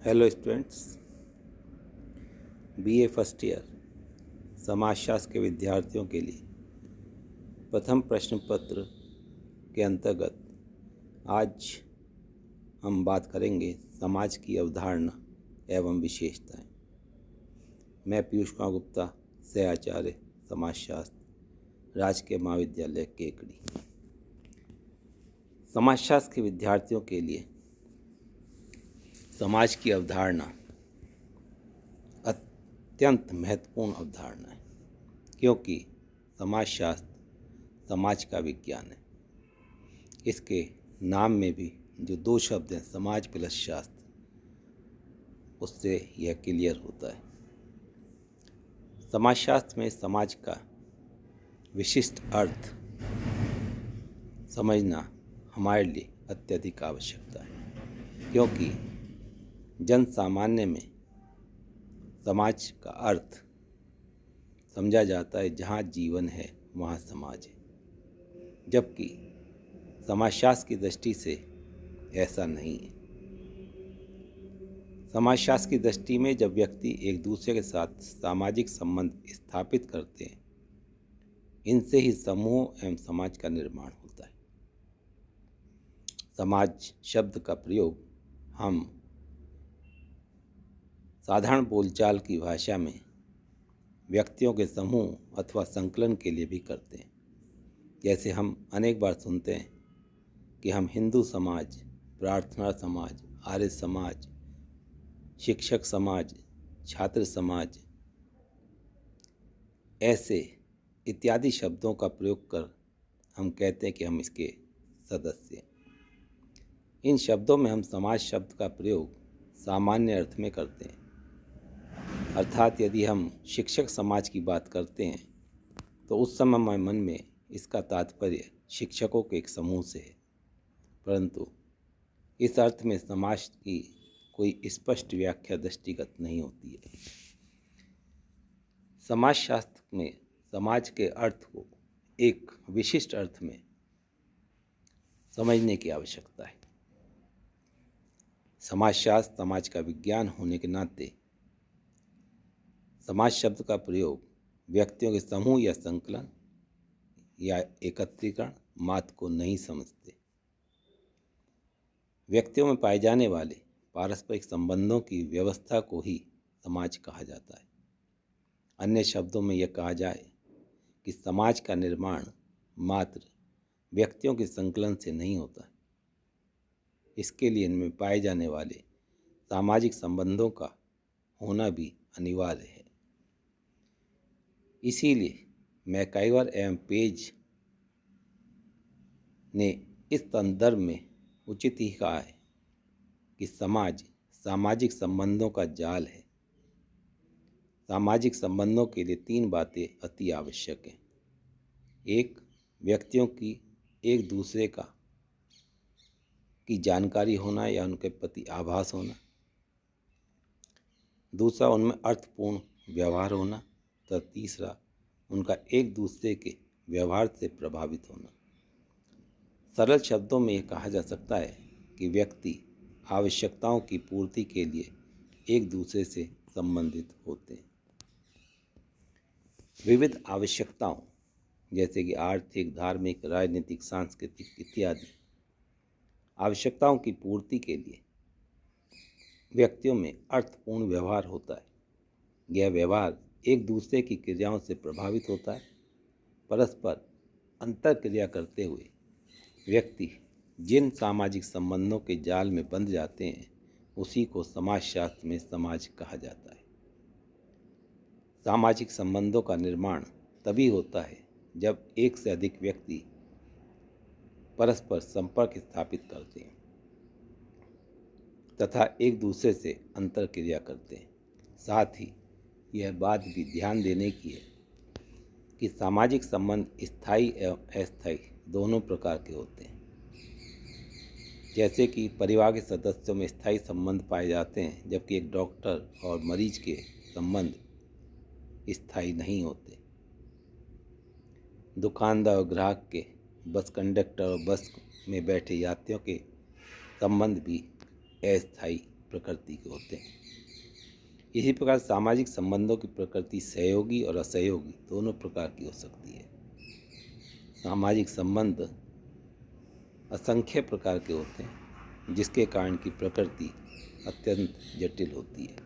Hello students, BA first year समाजशास्त्र के विद्यार्थियों के लिए प्रथम प्रश्न पत्र के अंतर्गत आज हम बात करेंगे समाज की अवधारणा एवं विशेषताएं। मैं पीयूष कुमार गुप्ता, सहआचार्य समाजशास्त्र, राजकीय महाविद्यालय केकड़ी। समाजशास्त्र के विद्यार्थियों के लिए समाज की अवधारणा अत्यंत महत्वपूर्ण अवधारणा है, क्योंकि समाजशास्त्र समाज का विज्ञान है। इसके नाम में भी जो दो शब्द हैं, समाज प्लस शास्त्र, उससे यह क्लियर होता है। समाजशास्त्र में समाज का विशिष्ट अर्थ समझना हमारे लिए अत्यधिक आवश्यकता है, क्योंकि जन सामान्य में समाज का अर्थ समझा जाता है जहाँ जीवन है वहाँ समाज है, जबकि समाजशास्त्र की दृष्टि से ऐसा नहीं है। समाजशास्त्र की दृष्टि में जब व्यक्ति एक दूसरे के साथ सामाजिक संबंध स्थापित करते हैं, इनसे ही समूह एवं समाज का निर्माण होता है। समाज शब्द का प्रयोग हम साधारण बोलचाल की भाषा में व्यक्तियों के समूह अथवा संकलन के लिए भी करते हैं। जैसे हम अनेक बार सुनते हैं कि हम हिंदू समाज, प्रार्थना समाज, आर्य समाज, शिक्षक समाज, छात्र समाज, ऐसे इत्यादि शब्दों का प्रयोग कर हम कहते हैं कि हम इसके सदस्य हैं। इन शब्दों में हम समाज शब्द का प्रयोग सामान्य अर्थ में करते हैं, अर्थात यदि हम शिक्षक समाज की बात करते हैं तो उस समय मन में इसका तात्पर्य शिक्षकों के एक समूह से है, परंतु इस अर्थ में समाज की कोई स्पष्ट व्याख्या दृष्टिगत नहीं होती है। समाजशास्त्र में समाज के अर्थ को एक विशिष्ट अर्थ में समझने की आवश्यकता है। समाजशास्त्र समाज का विज्ञान होने के नाते समाज शब्द का प्रयोग व्यक्तियों के समूह या संकलन या एकत्रीकरण मात्र को नहीं समझते। व्यक्तियों में पाए जाने वाले पारस्परिक संबंधों की व्यवस्था को ही समाज कहा जाता है। अन्य शब्दों में यह कहा जाए कि समाज का निर्माण मात्र व्यक्तियों के संकलन से नहीं होता है। इसके लिए इनमें पाए जाने वाले सामाजिक संबंधों का होना भी अनिवार्य है। इसीलिए मैकाइवर एवं पेज ने इस संदर्भ में उचित ही कहा है कि समाज सामाजिक संबंधों का जाल है। सामाजिक संबंधों के लिए तीन बातें अति आवश्यक हैं। एक, व्यक्तियों की एक दूसरे की जानकारी होना या उनके प्रति आभास होना। दूसरा, उनमें अर्थपूर्ण व्यवहार होना। तो तीसरा, उनका एक दूसरे के व्यवहार से प्रभावित होना। सरल शब्दों में यह कहा जा सकता है कि व्यक्ति आवश्यकताओं की पूर्ति के लिए एक दूसरे से संबंधित होते हैं। विविध आवश्यकताओं जैसे कि आर्थिक, धार्मिक, राजनीतिक, सांस्कृतिक इत्यादि आवश्यकताओं की पूर्ति के लिए व्यक्तियों में अर्थपूर्ण व्यवहार होता है। यह व्यवहार एक दूसरे की क्रियाओं से प्रभावित होता है। परस्पर अंतर क्रिया करते हुए व्यक्ति जिन सामाजिक संबंधों के जाल में बंध जाते हैं, उसी को समाजशास्त्र में समाज कहा जाता है। सामाजिक संबंधों का निर्माण तभी होता है जब एक से अधिक व्यक्ति परस्पर संपर्क स्थापित करते हैं तथा एक दूसरे से अंतर क्रिया करते हैं। साथ ही यह बात भी ध्यान देने की है कि सामाजिक संबंध स्थायी एवं अस्थायी दोनों प्रकार के होते हैं। जैसे कि परिवार के सदस्यों में स्थायी संबंध पाए जाते हैं, जबकि एक डॉक्टर और मरीज के संबंध स्थायी नहीं होते। दुकानदार और ग्राहक के, बस कंडक्टर और बस में बैठे यात्रियों के संबंध भी अस्थायी प्रकृति के होते हैं। इसी प्रकार सामाजिक संबंधों की प्रकृति सहयोगी और असहयोगी दोनों प्रकार की हो सकती है। सामाजिक संबंध असंख्य प्रकार के होते हैं, जिसके कारण की प्रकृति अत्यंत जटिल होती है।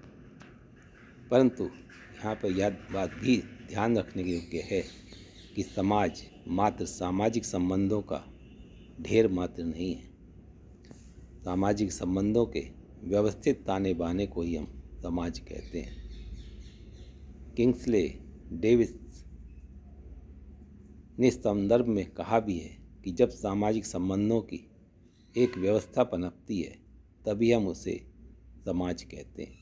परंतु यहाँ पर यह बात भी ध्यान रखने के योग्य है कि समाज मात्र सामाजिक संबंधों का ढेर मात्र नहीं है। सामाजिक संबंधों के व्यवस्थित ताने बाने को ही हम समाज कहते हैं। किंग्सले डेविस ने इस संदर्भ में कहा भी है कि जब सामाजिक संबंधों की एक व्यवस्था पनपती है तभी हम उसे समाज कहते हैं।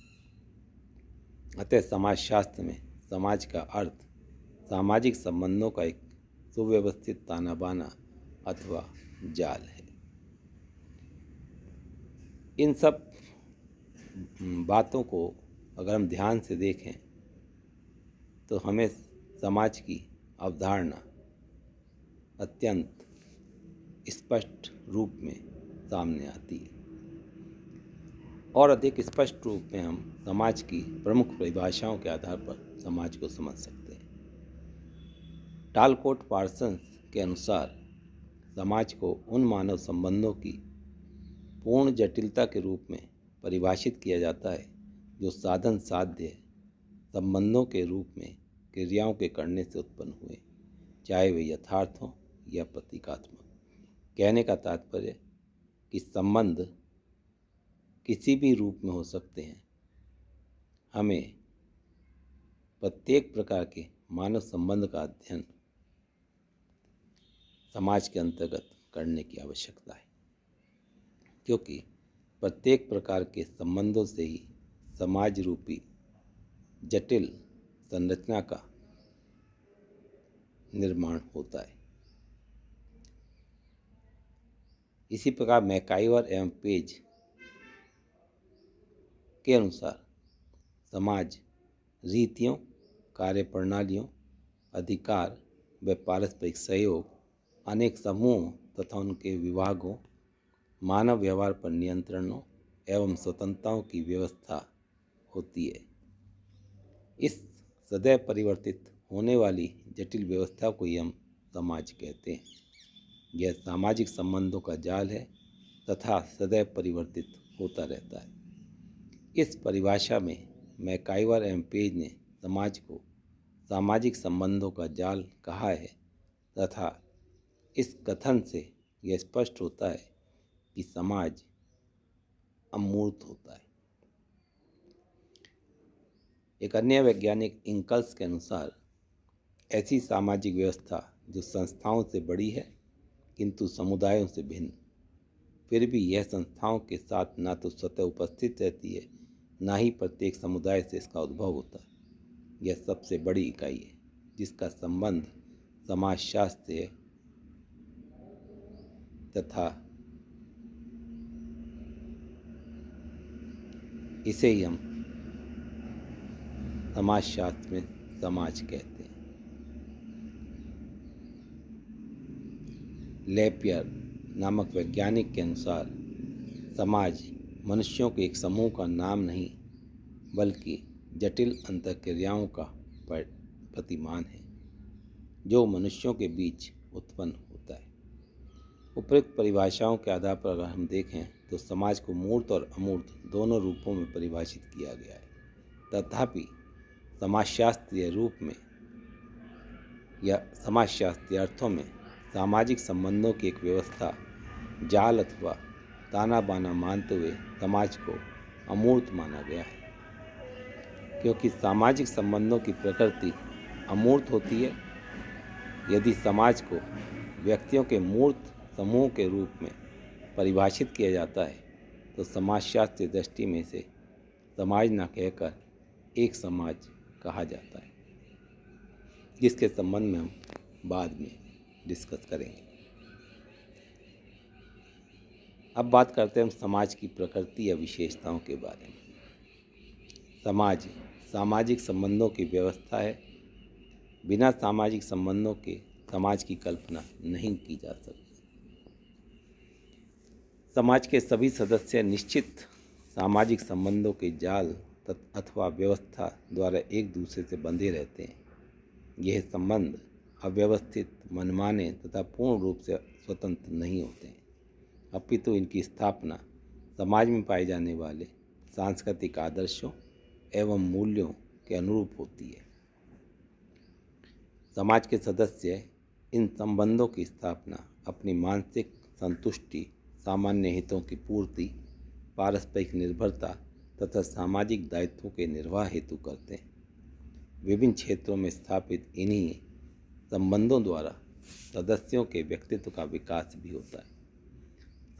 अतः समाजशास्त्र में समाज का अर्थ सामाजिक संबंधों का एक सुव्यवस्थित ताना बाना अथवा जाल है। इन सब बातों को अगर हम ध्यान से देखें तो हमें समाज की अवधारणा अत्यंत स्पष्ट रूप में सामने आती है और अधिक स्पष्ट रूप में हम समाज की प्रमुख परिभाषाओं के आधार पर समाज को समझ सकते हैं। टालकोट पार्सन्स के अनुसार समाज को उन मानव संबंधों की पूर्ण जटिलता के रूप में परिभाषित किया जाता है जो साधन साध्य संबंधों के रूप में क्रियाओं के करने से उत्पन्न हुए, चाहे वे यथार्थ हों या प्रतीकात्मक। कहने का तात्पर्य कि संबंध किसी भी रूप में हो सकते हैं। हमें प्रत्येक प्रकार के मानव संबंध का अध्ययन समाज के अंतर्गत करने की आवश्यकता है, क्योंकि प्रत्येक प्रकार के संबंधों से ही समाज रूपी जटिल संरचना का निर्माण होता है। इसी प्रकार मैकाइवर एवं पेज के अनुसार समाज रीतियों, कार्यप्रणालियों, अधिकार व पारस्परिक सहयोग, अनेक समूहों तथा उनके विभागों, मानव व्यवहार पर नियंत्रणों एवं स्वतंत्रताओं की व्यवस्था होती है। इस सदैव परिवर्तित होने वाली जटिल व्यवस्था को ही हम समाज कहते हैं। यह सामाजिक संबंधों का जाल है तथा सदैव परिवर्तित होता रहता है। इस परिभाषा में मैकाइवर एवं पेज ने समाज को सामाजिक संबंधों का जाल कहा है तथा इस कथन से यह स्पष्ट होता है कि समाज अमूर्त होता है। एक अन्य वैज्ञानिक इंकल्स के अनुसार ऐसी सामाजिक व्यवस्था जो संस्थाओं से बड़ी है किंतु समुदायों से भिन्न, फिर भी यह संस्थाओं के साथ ना तो स्वतः उपस्थित रहती है, ना ही प्रत्येक समुदाय से इसका उद्भव होता है। यह सबसे बड़ी इकाई है जिसका संबंध समाजशास्त्र से है तथा इसे ही हम समाजशास्त्र में समाज कहते हैं। लेपियर नामक वैज्ञानिक के अनुसार समाज मनुष्यों के एक समूह का नाम नहीं बल्कि जटिल अंतःक्रियाओं का प्रतिमान है जो मनुष्यों के बीच उत्पन्न होता है। उपयुक्त परिभाषाओं के आधार पर अगर हम देखें तो समाज को मूर्त और अमूर्त दोनों रूपों में परिभाषित किया गया है। तथापि समाजशास्त्रीय रूप में या समाजशास्त्रीय अर्थों में सामाजिक संबंधों की एक व्यवस्था जाल अथवा ताना बाना मानते हुए समाज को अमूर्त माना गया है, क्योंकि सामाजिक संबंधों की प्रकृति अमूर्त होती है। यदि समाज को व्यक्तियों के मूर्त समूह के रूप में परिभाषित किया जाता है तो समाजशास्त्रीय दृष्टि में इसे समाज न कहकर एक समाज कहा जाता है, जिसके संबंध में हम बाद में डिस्कस करेंगे। अब बात करते हैं हम समाज की प्रकृति या विशेषताओं के बारे में। समाज सामाजिक संबंधों की व्यवस्था है। बिना सामाजिक संबंधों के समाज की कल्पना नहीं की जा सकती। समाज के सभी सदस्य निश्चित सामाजिक संबंधों के जाल अथवा व्यवस्था द्वारा एक दूसरे से बंधे रहते हैं। यह संबंध अव्यवस्थित, मनमाने तथा पूर्ण रूप से स्वतंत्र नहीं होते हैं, अपितु इनकी स्थापना समाज में पाए जाने वाले सांस्कृतिक आदर्शों एवं मूल्यों के अनुरूप होती है। समाज के सदस्य इन संबंधों की स्थापना अपनी मानसिक संतुष्टि, सामान्य हितों की पूर्ति, पारस्परिक निर्भरता तथा सामाजिक दायित्वों के निर्वाह हेतु करते हैं। विभिन्न क्षेत्रों में स्थापित इन्हीं संबंधों द्वारा सदस्यों के व्यक्तित्व का विकास भी होता है।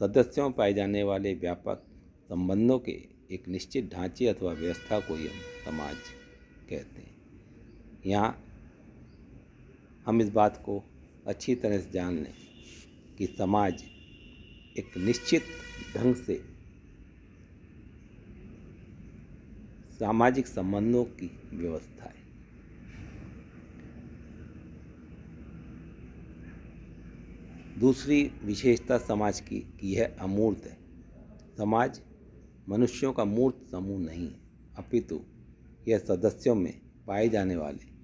सदस्यों में पाए जाने वाले व्यापक संबंधों के एक निश्चित ढांचे अथवा व्यवस्था को ही हम समाज कहते हैं। यहाँ हम इस बात को अच्छी तरह से जान लें कि समाज एक निश्चित ढंग से सामाजिक संबंधों की व्यवस्था है। दूसरी विशेषता समाज की यह अमूर्त है। समाज मनुष्यों का मूर्त समूह नहीं है, अपितु यह सदस्यों में पाए जाने वाले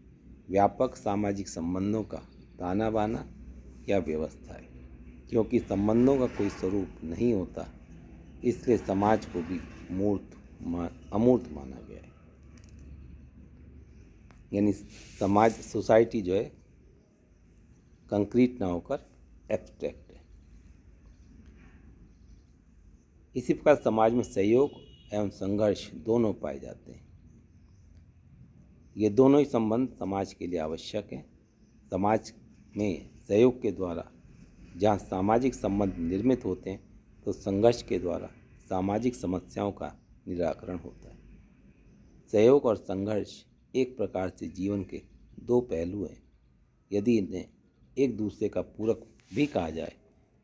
व्यापक सामाजिक संबंधों का ताना बाना या व्यवस्था है। क्योंकि संबंधों का कोई स्वरूप नहीं होता, इसलिए समाज को भी अमूर्त माना गया है। यानी समाज, सोसाइटी जो है कंक्रीट ना होकर एब्स्ट्रैक्ट है। इसी प्रकार समाज में सहयोग एवं संघर्ष दोनों पाए जाते हैं। ये दोनों ही संबंध समाज के लिए आवश्यक हैं। समाज में सहयोग के द्वारा जहाँ सामाजिक संबंध निर्मित होते हैं, तो संघर्ष के द्वारा सामाजिक समस्याओं का निराकरण होता है। सहयोग और संघर्ष एक प्रकार से जीवन के दो पहलू हैं। यदि इन्हें एक दूसरे का पूरक भी कहा जाए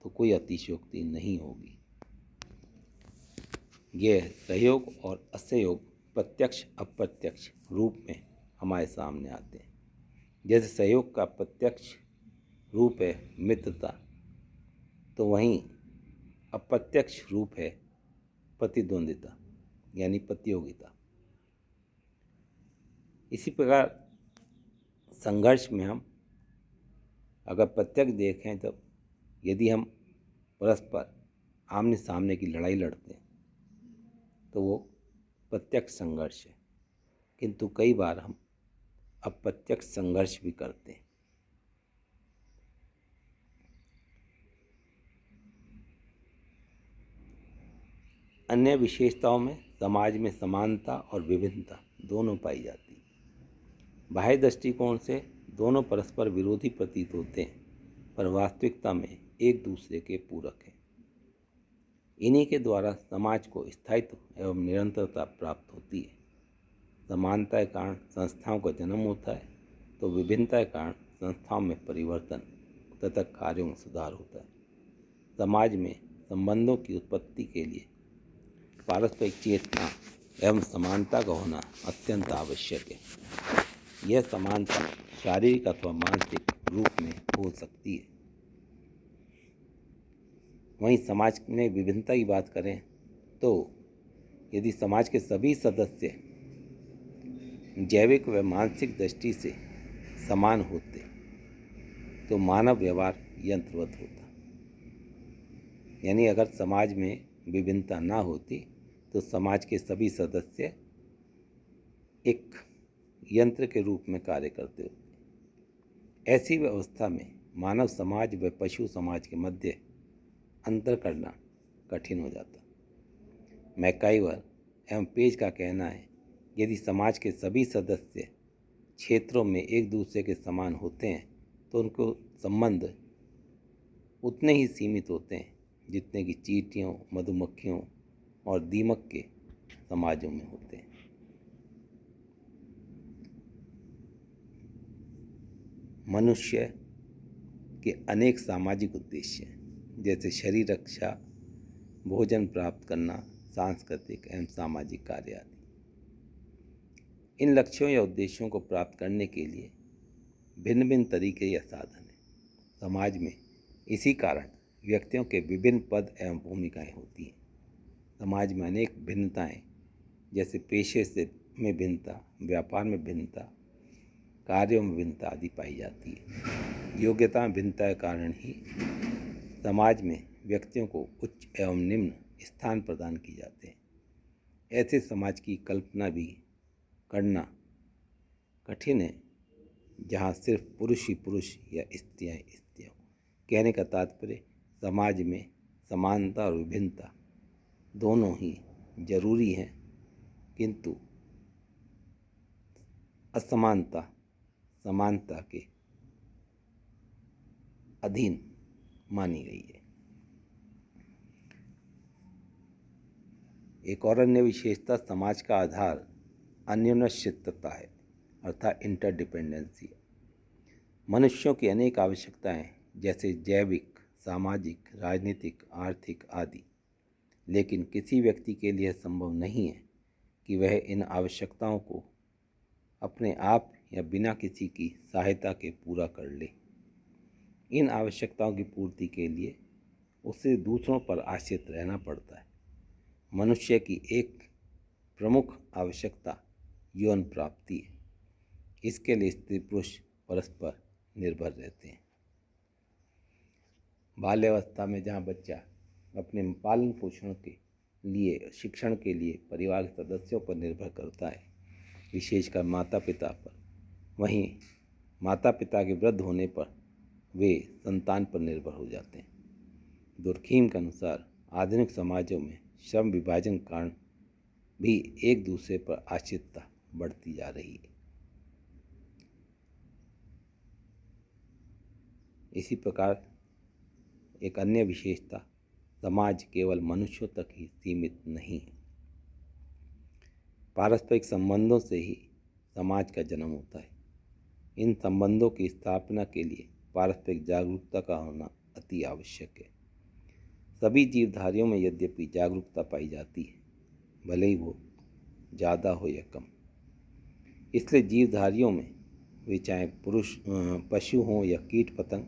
तो कोई अतिशयोक्ति नहीं होगी। यह सहयोग और असहयोग प्रत्यक्ष अप्रत्यक्ष रूप में हमारे सामने आते हैं। जैसे सहयोग का प्रत्यक्ष रूप है मित्रता, तो वहीं अप्रत्यक्ष रूप है प्रतिद्वंदिता यानी प्रतियोगिता। इसी प्रकार संघर्ष में हम अगर प्रत्यक्ष देखें तो यदि हम परस्पर आमने सामने की लड़ाई लड़ते हैं तो वो प्रत्यक्ष संघर्ष है, किंतु कई बार हम अप्रत्यक्ष संघर्ष भी करते हैं। अन्य विशेषताओं में समाज में समानता और विभिन्नता दोनों पाई जाती है। बाह्य दृष्टिकोण से दोनों परस्पर विरोधी प्रतीत होते हैं, पर वास्तविकता में एक दूसरे के पूरक हैं। इन्हीं के द्वारा समाज को स्थायित्व एवं निरंतरता प्राप्त होती है। समानता के कारण संस्थाओं का जन्म होता है, तो विभिन्नता के कारण संस्थाओं में परिवर्तन तथा कार्यों में सुधार होता है। समाज में संबंधों की उत्पत्ति के लिए पारस्परिक चेतना एवं समानता का होना अत्यंत आवश्यक है। यह समानता शारीरिक अथवा मानसिक रूप में हो सकती है। वहीं समाज में विभिन्नता की बात करें तो यदि समाज के सभी सदस्य जैविक व मानसिक दृष्टि से समान होते तो मानव व्यवहार यंत्रवत होता। यानी अगर समाज में विभिन्नता ना होती तो समाज के सभी सदस्य एक यंत्र के रूप में कार्य करते होते। ऐसी व्यवस्था में मानव समाज व पशु समाज के मध्य अंतर करना कठिन हो जाता। मैकाइवर एवं पेज का कहना है, यदि समाज के सभी सदस्य क्षेत्रों में एक दूसरे के समान होते हैं तो उनको संबंध उतने ही सीमित होते हैं जितने कि चींटियों, मधुमक्खियों और दीमक के समाजों में होते हैं। मनुष्य के अनेक सामाजिक उद्देश्य हैं, जैसे शरीर रक्षा, भोजन प्राप्त करना, सांस्कृतिक एवं सामाजिक कार्य आदि। इन लक्ष्यों या उद्देश्यों को प्राप्त करने के लिए भिन्न भिन्न तरीके या साधन हैं। समाज में इसी कारण व्यक्तियों के विभिन्न पद एवं भूमिकाएं होती हैं। समाज में अनेक भिन्नताएं, जैसे पेशे से में भिन्नता, व्यापार में भिन्नता, कार्यों में भिन्नता आदि पाई जाती है। योग्यता में भिन्नता के कारण ही समाज में व्यक्तियों को उच्च एवं निम्न स्थान प्रदान किए जाते हैं। ऐसे समाज की कल्पना भी करना कठिन है जहाँ सिर्फ पुरुष ही पुरुष या स्त्रियाँ स्त्रियाँ। कहने का तात्पर्य समाज में समानता और विभिन्नता दोनों ही जरूरी हैं, किंतु असमानता समानता के अधीन मानी गई है। एक और अन्य विशेषता समाज का आधार अन्योन्याश्रितता है, अर्थात इंटरडिपेंडेंसी। मनुष्यों की अनेक आवश्यकताएं जैसे जैविक, सामाजिक, राजनीतिक, आर्थिक आदि, लेकिन किसी व्यक्ति के लिए संभव नहीं है कि वह इन आवश्यकताओं को अपने आप या बिना किसी की सहायता के पूरा कर ले। इन आवश्यकताओं की पूर्ति के लिए उसे दूसरों पर आश्रित रहना पड़ता है। मनुष्य की एक प्रमुख आवश्यकता यौन प्राप्ति है। इसके लिए स्त्री पुरुष परस्पर निर्भर रहते हैं। बाल्यावस्था में जहाँ बच्चा अपने पालन पोषण के लिए, शिक्षण के लिए परिवार के सदस्यों पर निर्भर करता है, विशेषकर माता पिता पर, वहीं माता पिता के वृद्ध होने पर वे संतान पर निर्भर हो जाते हैं। दुर्खीम के अनुसार आधुनिक समाजों में श्रम विभाजन के कारण भी एक दूसरे पर आश्रितता बढ़ती जा रही है। इसी प्रकार एक अन्य विशेषता, समाज केवल मनुष्यों तक ही सीमित नहीं है। पारस्परिक संबंधों से ही समाज का जन्म होता है। इन संबंधों की स्थापना के लिए पारस्परिक जागरूकता का होना अति आवश्यक है। सभी जीवधारियों में यद्यपि जागरूकता पाई जाती है, भले ही वो ज़्यादा हो या कम। इसलिए जीवधारियों में, वे चाहे पशु हों या कीट पतंग,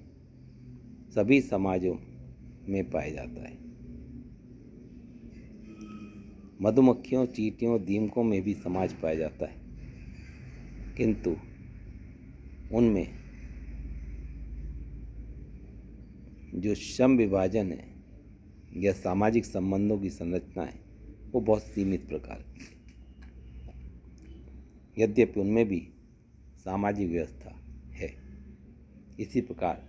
सभी समाजों में पाया जाता है। मधुमक्खियों, चींटियों, दीमकों में भी समाज पाया जाता है, किंतु उनमें जो श्रम विभाजन है या सामाजिक संबंधों की संरचना है वो बहुत सीमित प्रकार की है। यद्यपि उनमें भी सामाजिक व्यवस्था है। इसी प्रकार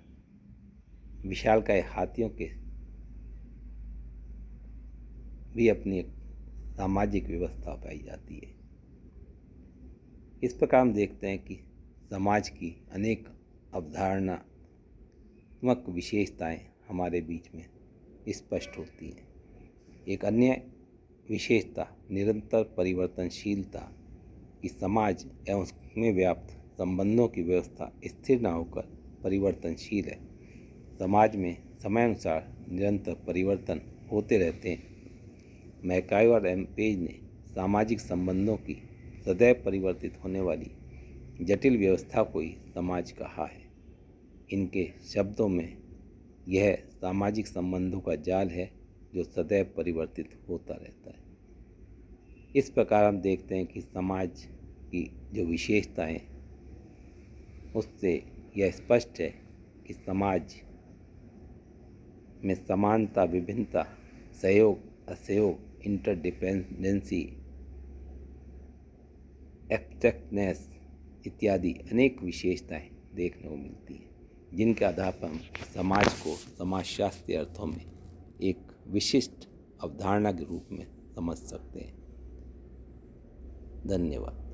विशालकाय हाथियों के भी अपनी एक सामाजिक व्यवस्था पाई जाती है। इस प्रकार हम देखते हैं कि समाज की अनेक अवधारणात्मक विशेषताएं हमारे बीच में स्पष्ट होती हैं। एक अन्य विशेषता निरंतर परिवर्तनशीलता कि समाज एवं उसमें व्याप्त संबंधों की व्यवस्था स्थिर न होकर परिवर्तनशील है। समाज में समयानुसार निरंतर परिवर्तन होते रहते हैं। मैकाई और एम्पेज ने सामाजिक संबंधों की सदैव परिवर्तित होने वाली जटिल व्यवस्था को ही समाज कहा है। इनके शब्दों में यह सामाजिक संबंधों का जाल है जो सदैव परिवर्तित होता रहता है। इस प्रकार हम देखते हैं कि समाज की जो विशेषताएं, उससे यह स्पष्ट है कि समाज में समानता, विभिन्नता, सहयोग, असहयोग, इंटरडिपेंडेंसी, एब्स्ट्रैक्टनेस इत्यादि अनेक विशेषताएं देखने को मिलती हैं, जिनके आधार पर हम समाज को समाजशास्त्रीय अर्थों में एक विशिष्ट अवधारणा के रूप में समझ सकते हैं। धन्यवाद।